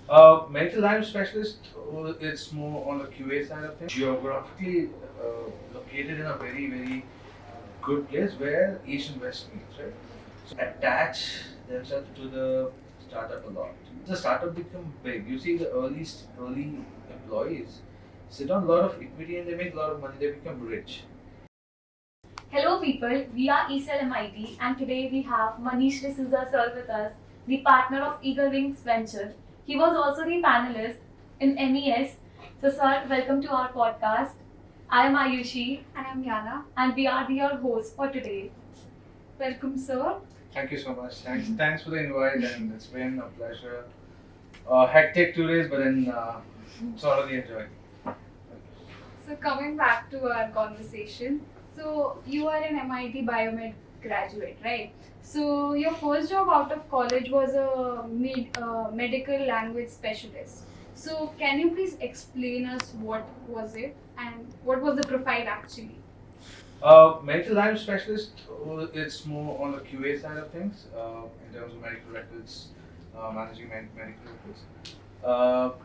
Medical line specialist, it's more on the QA side of things. Geographically located in a very, very good place where East and West meets, right? So attach themselves to the startup a lot. The startup become big. You see the early employees sit on a lot of equity and they make a lot of money. They become rich. Hello people, we are ECL MIT and today we have Manish D'Souza sir with us, the partner of Eagle Wings Venture. He was also the panelist in MES. So sir, welcome to our podcast. I am Aayushi And I'm Gyana. and we are your hosts for today. Welcome, sir. Thank you so much. Thanks for the invite, and it's been a pleasure. Hectic 2 days, but then thoroughly enjoyed. So, coming back to our conversation, so you are an MIT Biomed graduate, right? So, your first job out of college was a medical language specialist. So, can you please explain us what was it and what was the profile actually? Medical line specialist, it's more on the QA side of things in terms of medical records, managing medical records.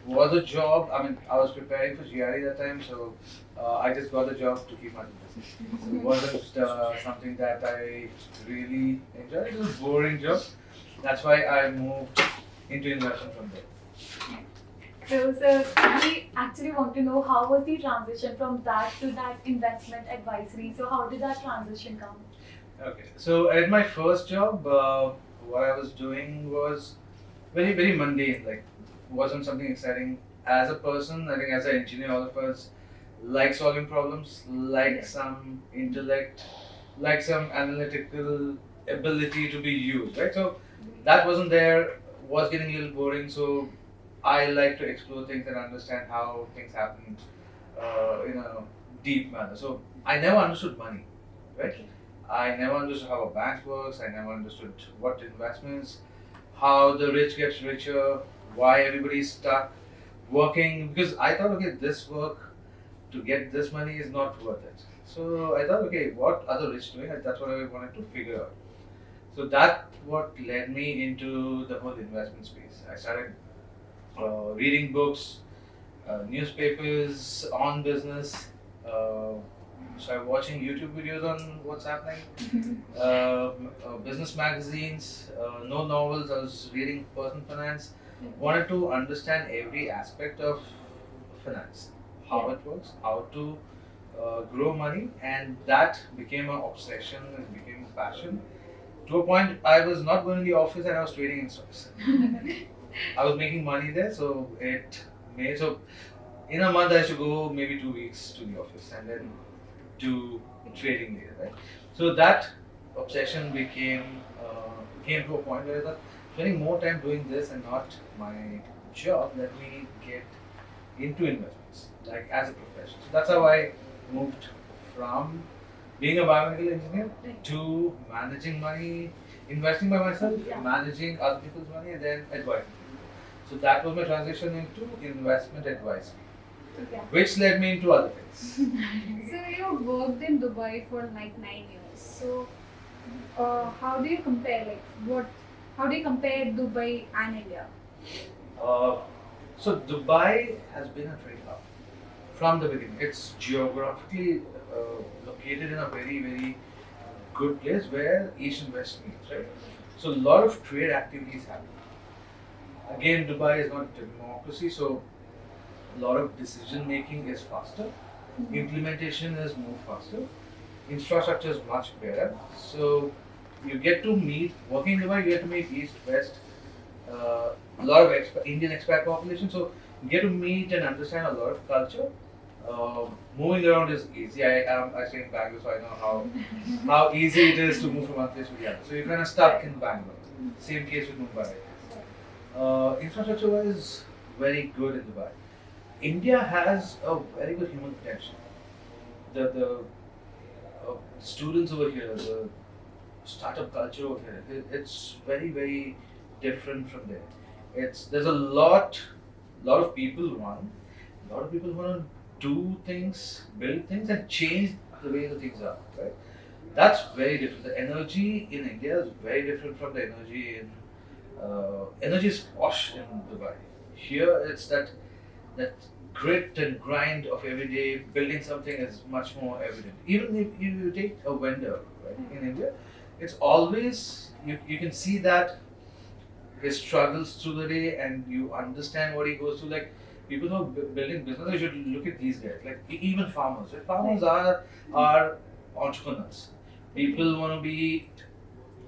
Was a job, I mean, I was preparing for GRE that time, so I just got the job to keep myself busy. So it wasn't something that I really enjoyed. It was a boring job. That's why I moved into investment from there. So sir, we actually want to know how was the transition from that to that investment advisory. So how did that transition come? Okay, so at my first job, what I was doing was very, very mundane, like wasn't something exciting. As a person, I think as an engineer, all of us like solving problems, like some intellect, like some analytical ability to be used, right? So that wasn't there, was getting a little boring, so I like to explore things and understand how things happen in a deep manner. So I never understood money, right? I never understood how a bank works. I never understood what investments, how the rich gets richer, why everybody's stuck working. Because I thought, okay, this work to get this money is not worth it. So I thought, okay, what are the rich doing? And that's what I wanted to figure out. So that what led me into the whole investment space. I started reading books, newspapers on business. Started watching YouTube videos on what's happening, business magazines, no novels. I was reading personal finance. Wanted to understand every aspect of finance, how it works, how to grow money, and that became an obsession and became a passion. To a point, I was not going to the office and I was trading in stocks. I was making money there, so it made so in a month I should go maybe 2 weeks to the office and then do trading there, right? So that obsession came to a point where I thought spending more time doing this and not my job, let me get into investments, like as a profession. So that's how I moved from being a biomedical engineer to managing money, investing by myself, managing other people's money, and then advising people. So that was my transition into investment advisory, which led me into other things. So, you worked in Dubai for like 9 years. So, how do you compare? How do you compare Dubai and India? So Dubai has been a trade hub from the beginning. It's geographically located in a very, very good place where East and West meets, right? So a lot of trade activities happen. Again, Dubai is not democracy, so a lot of decision making is faster. Implementation is more faster. Infrastructure is much better. So you get to meet, working in Dubai, you get to meet East, West, a lot of Indian expat population. So you get to meet and understand a lot of culture. Moving around is easy. I stay in Bangalore, so I know how easy it is to move from one place to the other. So you're kind of stuck in Bangalore. Same case with Mumbai. Infrastructure is very good in Dubai. India has a very good human potential. The students over here, the startup culture over here, it's very, very different from there. There's a lot of people want to do things, build things, and change the way the things are. Right? That's very different. The energy in India is very different from the energy in energy is posh in Dubai. Here it's that grit and grind of every day building something is much more evident. Even if you take a vendor, right, in India, it's always you can see that his struggles through the day and you understand what he goes through. Like people who are building business, you should look at these guys. Like even farmers. Right? Farmers are entrepreneurs. People want to be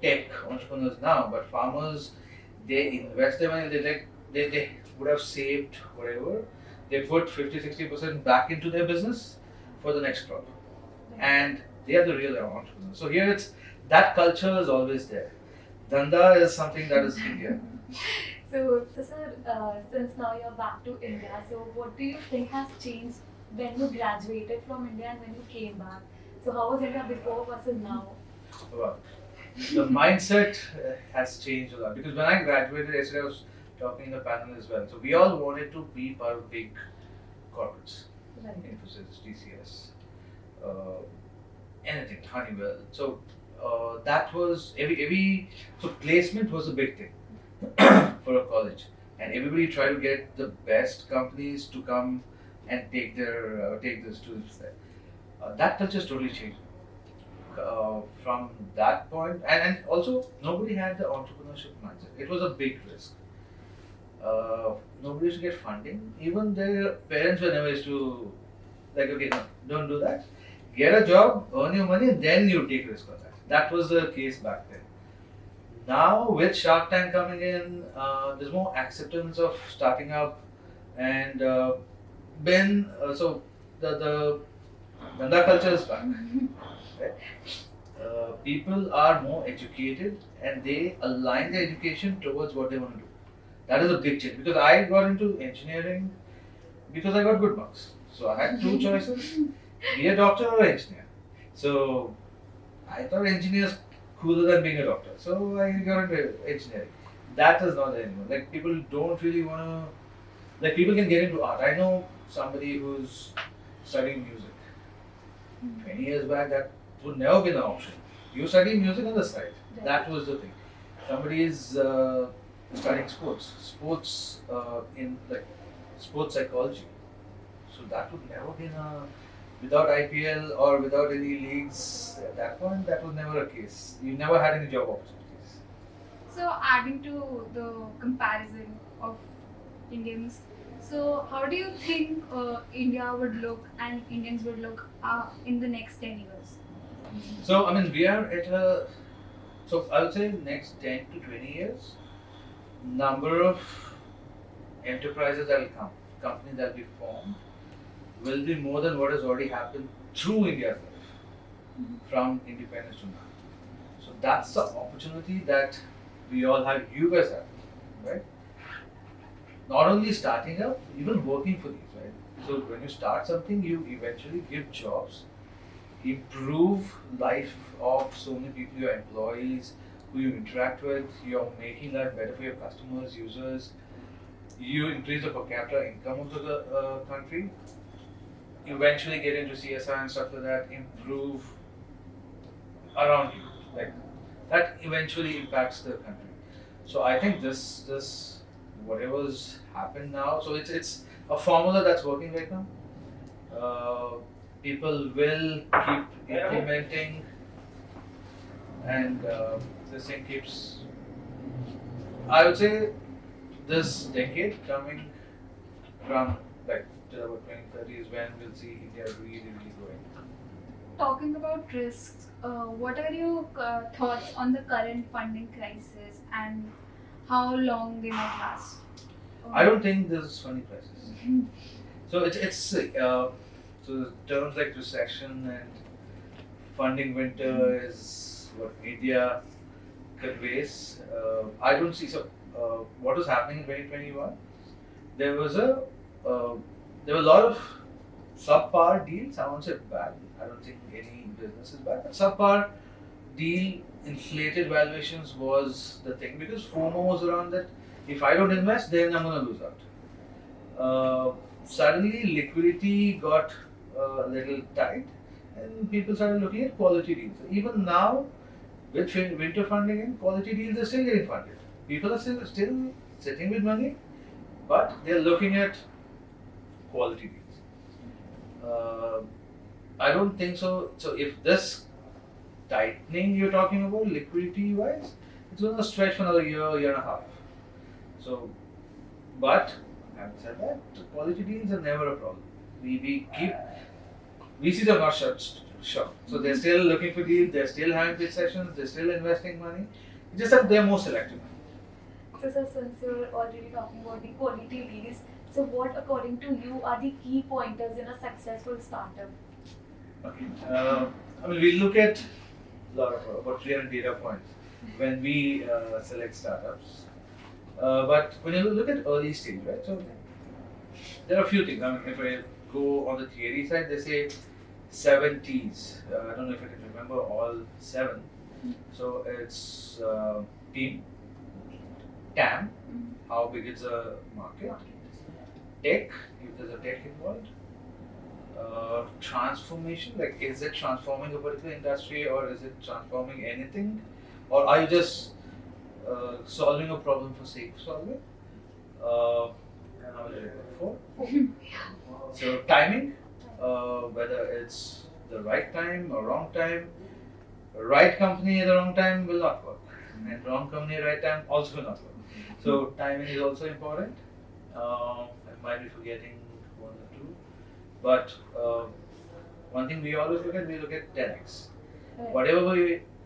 tech entrepreneurs now, but farmers, they invest their money. They would have saved whatever. They put 50-60% back into their business for the next crop, and they are the real entrepreneurs. So here it's that culture is always there. Dhanda is something that is India. So sir, since now you're back to India, so what do you think has changed when you graduated from India and when you came back? So how was India before versus now? Wow. The mindset has changed a lot because when I graduated, yesterday I was talking in the panel as well. So we all wanted to be part of big corporates, Right. Infosys, TCS, anything, Honeywell. So that was so placement was a big thing for a college, and everybody tried to get the best companies to come and take the students there. That culture has totally changed from that point, and also nobody had the entrepreneurship mindset. It was a big risk. Nobody used to get funding. Even their parents were never used to like, okay, no, don't do that. Get a job, earn your money, then you take risk on that. That was the case back then. Now with Shark Tank coming in, there's more acceptance of starting up, and so the Dhanda culture is back. Right? People are more educated and they align their education towards what they want to do. That is a big change because I got into engineering because I got good marks. So I had two choices: be a doctor or engineer. So I thought engineer is cooler than being a doctor. So I got into engineering. That is not there anymore. Like people don't really want to. Like people can get into art. I know somebody who's studying music. 20 years back, that would never be an option. You study music on the side. Right. That was the thing. Somebody is studying sports in like sports psychology. So that would never be without IPL or without any leagues. At that point, that was never a case. You never had any job opportunities. So adding to the comparison of Indians, so how do you think India would look and Indians would look in the next 10 years? So I mean, we are at a. So I would say next 10 to 20 years, number of enterprises that will come, companies that will be formed, will be more than what has already happened through India's life, from independence to now. So that's the opportunity that we all have, you guys have, right? Not only starting up, even working for these, right? So when you start something, you eventually give jobs, improve life of so many people, your employees, who you interact with, you're making life better for your customers, users, you increase the per capita income of the country, eventually get into CSR and stuff like that, improve around you, like that eventually impacts the country. So I think this whatever's happened now, so it's a formula that's working right now. People will keep implementing, and this thing keeps. I would say this decade coming from like till about 2030 is when we'll see India really growing. Talking about risks, what are your thoughts on the current funding crisis and how long they might last? I don't think there's funding crisis. So it's so terms like recession and funding winter is what media conveys. I don't see. So what was happening in 2021? There was there were a lot of subpar deals. I won't say bad. I don't think any business is bad. But subpar deal inflated valuations was the thing because FOMO was around that. If I don't invest, then I'm going to lose out. Suddenly, liquidity got a little tight, and people started looking at quality deals. Even now, with winter funding in, quality deals are still getting funded. People are still sitting with money, but they're looking at quality deals. I don't think so. So if this tightening you're talking about, liquidity wise, it's going to stretch for another year and a half. So, but having said that, quality deals are never a problem. We see them not shut. So they're still looking for deals, they're still having pitch sessions, they're still investing money. It's just that they're more selective. So, sir, since you're already talking about the quality deals, so what, according to you, are the key pointers in a successful startup? Okay. I mean, we look at a lot of about 300 data points when we select startups. But when you look at early stage, right? So there are a few things. I mean, if I go on the theory side, they say 7 T's. I don't know if I can remember all 7. So it's team, TAM, how big is the market, tech, if there's a tech involved, transformation, like is it transforming a particular industry or is it transforming anything, or are you just solving a problem for sake of solving? And how is it? 4. So timing, whether it's the right time or wrong time. Right company at the wrong time will not work, and wrong company at right time also will not work. So timing is also important. I might be forgetting 1 or 2, but one thing we always look at 10x. Whatever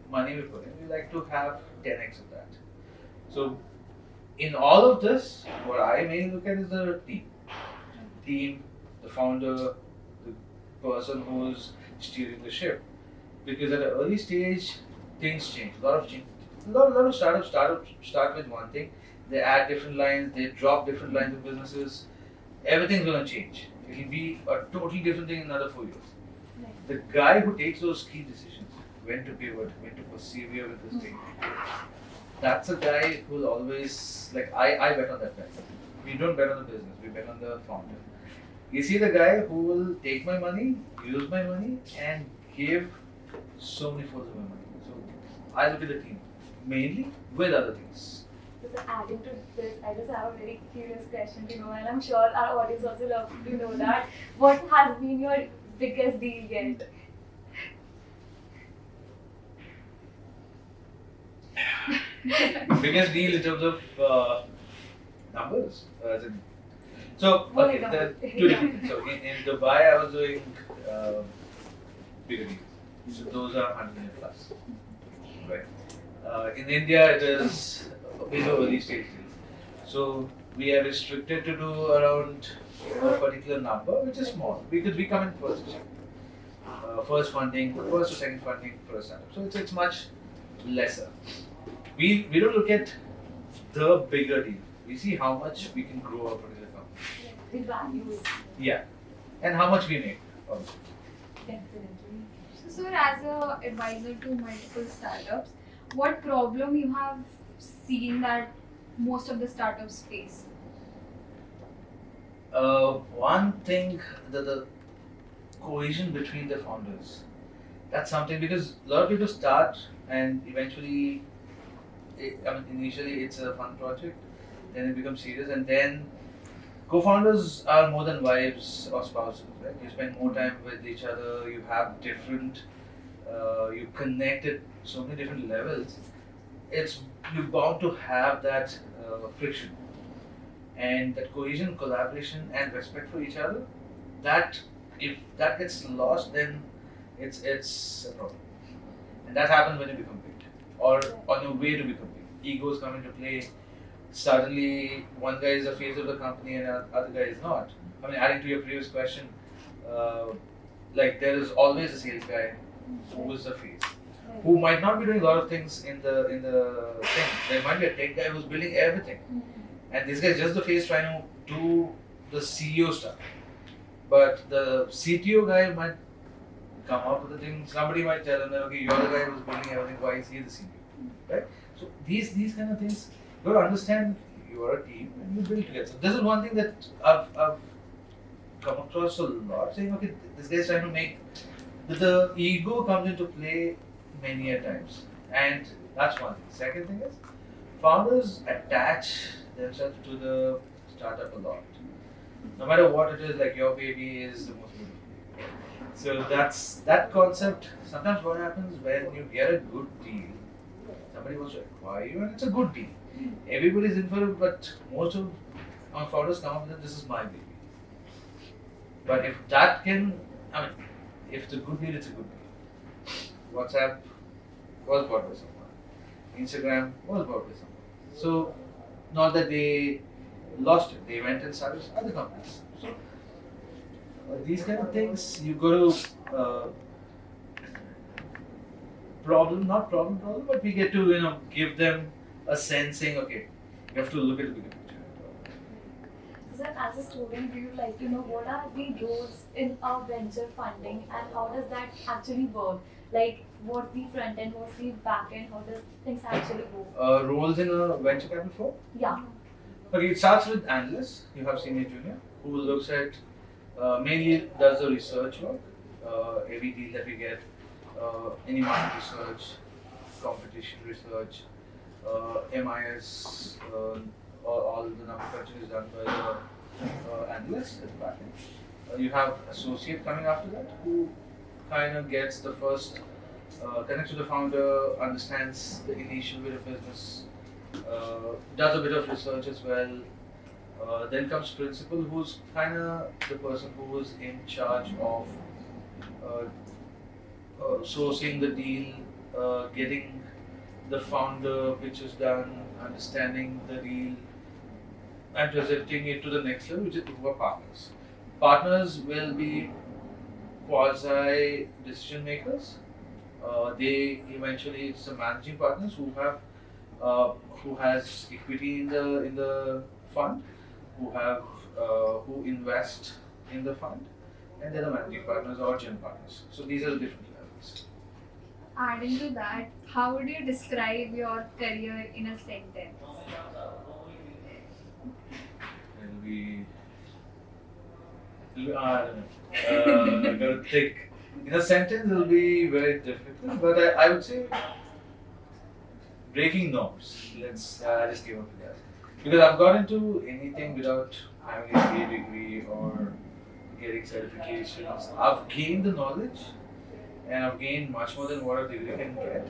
money we put in, we like to have 10x of that. So in all of this, what I mainly look at is the team, the founder, the person who's steering the ship. Because at an early stage, things change. A lot of startups start with one thing. They add different lines, they drop different lines of businesses. Everything's gonna change. It'll be a totally different thing in another 4 years. The guy who takes those key decisions, when to pivot, when to persevere with this thing, that's a guy who'll always, like, I bet on that guy. We don't bet on the business, we bet on the founder. You see the guy who will take my money, use my money, and give so many folds of my money. So I look at the team, mainly with other things. So adding to this, I just have a very curious question to know, and I'm sure our audience also loves to know that. What has been your biggest deal yet? Biggest deal in terms of numbers. So okay, there are 2 different things. So in Dubai, I was doing bigger deals. So those are 100 million plus. Right. In India, it is below early stage deals. So we are restricted to do around a particular number, which is small, because we come in first. First funding, first or second funding for a startup. So it's much lesser. We don't look at the bigger deal. We see how much we can grow a particular company. The values. Yeah, and how much we make. Also. Definitely. So, sir, as an advisor to multiple startups, what problem you have seen that most of the startups face? One thing, the cohesion between the founders. That's something, because a lot of people start and eventually, initially it's a fun project, then it becomes serious, and then co-founders are more than wives or spouses, right? You spend more time with each other, you have different, you connect at so many different levels. You're bound to have that friction. And that cohesion, collaboration and respect for each other, that if that gets lost, then it's a problem. And that happens when you become big, or on your way to become big. Egos come into play. Suddenly, one guy is the face of the company and the other guy is not. I mean, adding to your previous question, like there is always a sales guy who is the face, who might not be doing a lot of things in the thing. There might be a tech guy who's building everything, and this guy is just the face trying to do the CEO stuff. But the CTO guy might come up with the thing. Somebody might tell him that, okay, you're the guy who's building everything. Why is he the CEO? Right? So these kind of things, you have to understand you are a team and you build together. So this is one thing that I've come across a lot, saying, okay, this guy's trying to make the ego comes into play many a times, and that's one thing. Second thing is, founders attach themselves to the startup a lot. No matter what it is, like your baby is the most beautiful. So that concept. Sometimes what happens when you get a good deal, somebody wants to acquire you, and it's a good deal. Everybody's in for it, but most of our founders come up with this is my baby. But if that can, if it's a good deal, it's a good deal. WhatsApp was bought by someone. Instagram was bought by someone. So, not that they lost it, they went and started other companies. So, these kind of things, you got to problem, but we get to give them a sense saying, okay, you have to look at the bigger picture. Sir, as a student, we would like to know what are the roles in our venture funding and how does that actually work? Like, what's the front end, what's the back end, how does things actually go? Roles in a venture capital firm? Yeah. Okay, it starts with analysts. You have senior junior who looks at mainly does the research work. Every deal that we get, any market research, competition research, MIS, all the number crunching is done by the analyst at the back end. You have associate coming after that who kind of gets the first, connects with the founder, understands the initial bit of business, does a bit of research as well. Then comes principal, who's kind of the person who is in charge of sourcing the deal, getting the founder pitches done, understanding the deal, and presenting it to the next level, which is who are partners. Partners will be quasi decision makers. They eventually, it's the managing partners who has equity in the fund, who invest in the fund, and they're the managing partners or general partners. So these are the different levels. Adding to that, how would you describe your career in a sentence? I don't know. I gotta think. In a sentence, it'll be very difficult, but I would say breaking norms. Let's just give up to that. Because I've got into anything without having a BA degree or getting certifications. I've gained the knowledge, and I've gained much more than what a degree can get.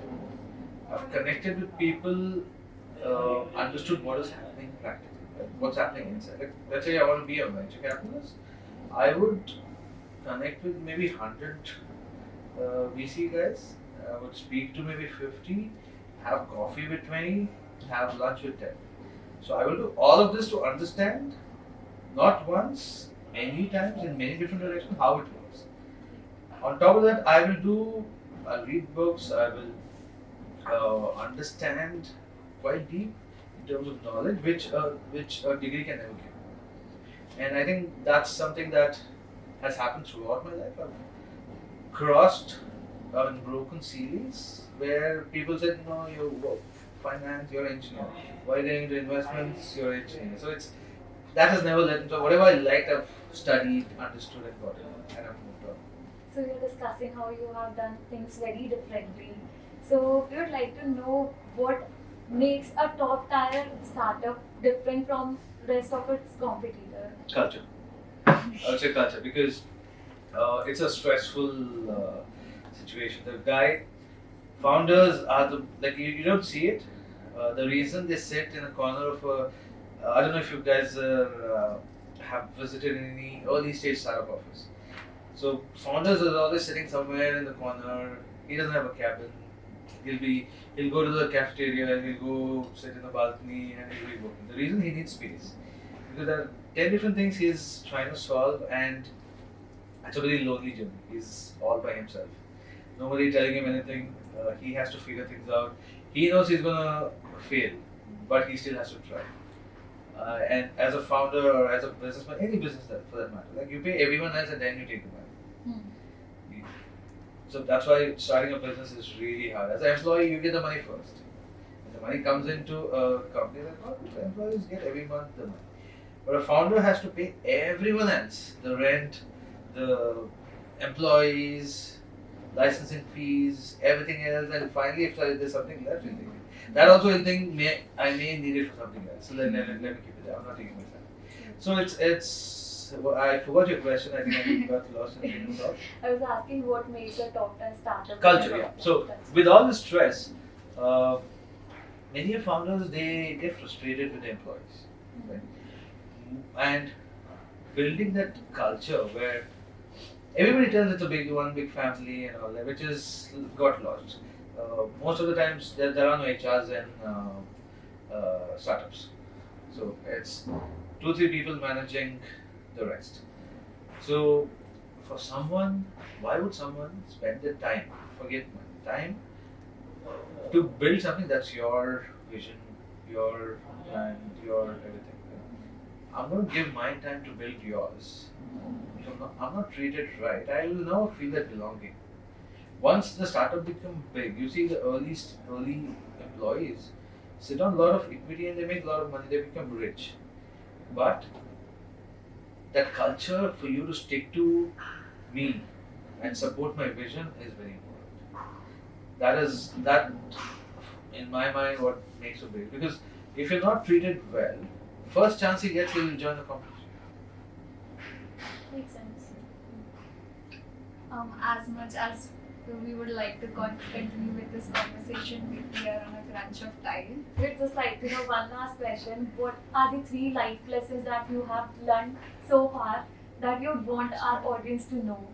I've connected with people, understood what is happening practically, right? What's happening inside. Like, let's say I want to be a venture capitalist, I would connect with maybe 100 VC guys. I would speak to maybe 50, have coffee with 20, have lunch with 10. So I will do all of this to understand, not once, many times in many different directions, how it works. On top of that, I'll read books, I will understand quite deep in terms of knowledge, which a degree can never give. And I think that's something that has happened throughout my life. I've crossed and broken ceilings where people said, no, you're finance, you're an engineer. Why are you getting into investments? You're an engineer. So that has never led into whatever I liked, I've studied, understood, and got it, and I've moved on. So you're discussing how you have done things very differently. So we would like to know what makes a top tier startup different from rest of its competitor. Culture. I would say culture because it's a stressful situation. Founders are you don't see it. The reason they sit in a corner of I don't know if you guys have visited any early stage startup office. So founders are always sitting somewhere in the corner. He doesn't have a cabin. He'll go to the cafeteria, he'll go sit in the balcony and he'll be working. The reason he needs space because there are 10 different things he's trying to solve and it's a very lonely journey. He's all by himself. Nobody telling him anything. He has to figure things out. He knows he's gonna fail, but he still has to try. And as a founder or as a businessman, any business for that matter, like you pay everyone else and then you take the money. So that's why starting a business is really hard. As an employee, you get the money first. When the money comes into a company like that, the employees get every month the money. But a founder has to pay everyone else, the rent, the employees, licensing fees, everything else, and finally if there's something left, That also will think I may need it for something else. So let me keep it there. I'm not taking my time. So it's well, I forgot your question. I think I got lost in the thought. I was asking what makes a top 10 startup Culture, yeah. So with all the stress, many of founders they get frustrated with the employees, right? And building that culture where everybody tells it's a big family and all that, which is got lost. Most of the times there are no HRs in startups, so it's 2-3 people managing the rest. So for someone, why would someone spend the time, forget money, time to build something that's your vision, your plan, your everything? I'm going to give my time to build yours. If I'm not treated right, I will never feel that belonging. Once the startup becomes big, you see the early employees sit on a lot of equity and they make a lot of money, they become rich. But that culture for you to stick to me and support my vision is very important. That in my mind what makes a big, because if you're not treated well, first chance he gets, he will join the competition. Makes sense. As much as we would like to continue with this conversation, we are on a crunch of time. With just like, one last question. What are the 3 life lessons that you have learned so far that you'd want our audience to know?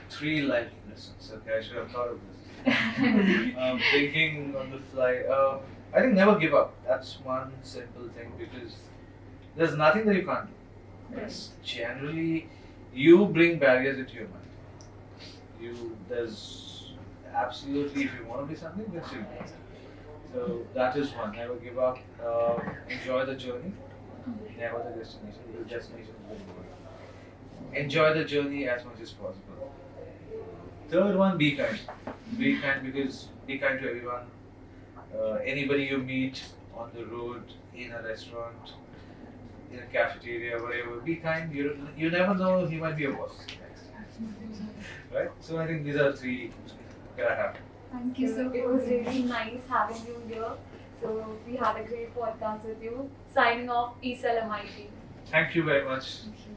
3 life lessons. Okay, I should have thought of this. Thinking on the fly. I think never give up. That's one simple thing, because there's nothing that you can't do. Yes. Generally, you bring barriers into your mind. There's absolutely, if you want to be something, then you do. So that is one. Never give up. Enjoy the journey. Never the destination. The destination is very important. Enjoy the journey as much as possible. Third one, be kind. Be kind, because be kind to everyone. Anybody you meet on the road, in a restaurant, in a cafeteria, whatever, be kind. You never know, he might be your boss next. Right? So I think these are 3 that I have. Thank you so much. It was really nice having you here. So we had a great podcast with you. Signing off, ESL MIT. Thank you very much. Thank you.